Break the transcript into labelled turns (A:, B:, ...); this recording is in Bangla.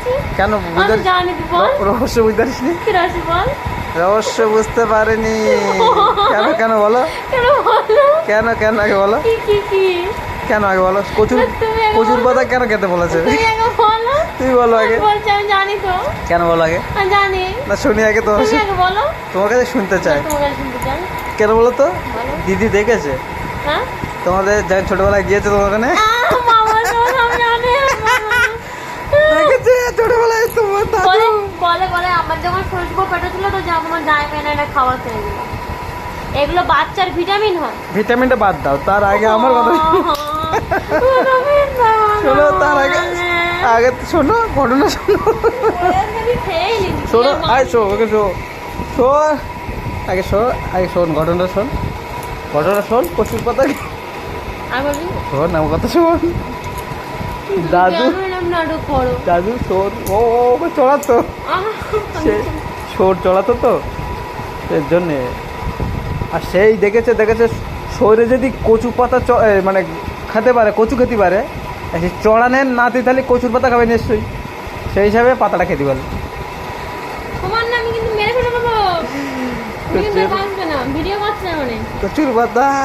A: বলছি
B: কেন
A: আমি জানি তুই বল
B: রহস্য বুঝতে পারিসনি?
A: কি রাশি বল
B: রহস্য বুঝতে পারিনি কেন কেন বলো
A: কেন বলো
B: কেন কেন আগে বলো
A: কি কি কি
B: কেন আগে বলো কচুর
A: তুমি আগে
B: কচুর
A: বলো।
B: পাতা কেন খেতে বলেছে
A: তুমি আগে বলো
B: তুমি বলো আগে
A: আমি বলছি আমি জানি তো
B: কেন বলো আগে
A: আমি জানি
B: না শুনি আগে তোমার
A: তুমি আগে বলো
B: তোমার কাছে শুনতে চাই
A: তোমার কাছে শুনতে চাই
B: কেন বলো তো
A: বলো
B: দিদি দেখেছে
A: হ্যাঁ
B: তোমাদের যা ছোটবেলায় গিয়েছে তোমার ওখানে
A: মামা তো আমি জানি
B: দেখেছে ছোটবেলায় তোমার দাদু
A: বলে বলে বলে আমার যখন খুশবু পেটে ছিল তো যখন আমার জামাই মেনে না খাওয়াতে এগুলো এগুলো বাচ্চার ভিটামিন হয়
B: ভিটামিনটা বাদ দাও তার আগে আমার কথা
A: ভিটামিন না
B: শোনো তার আগে আগে তো শোনো ঘটনা শোনো শোনো আয় শো ওকে শো শোন আগে শোন আগে শোন ঘটনা শোন কচুর পাতা শোন আমার কথা শোন দাদু
A: নাটক করো
B: দাদু শোন ও ওকে চড়াতো সে শোর চড়াতো তো এর জন্যে আর সেই দেখেছে শরীরে যদি কচু পাতা মানে খেতে পারে কচু খেতে পারে সেই চড়ানেন নাতি তাহলে কচুর পাতা খাবে নিশ্চয়ই সেই হিসাবে পাতাটা খেতে পারে
A: তোমার না আমি কিন্তু মেরে ফেলে দেবো তুমি কিন্তু বাঁচবে না ভিডিও করছে মানে
B: কচুর পাতা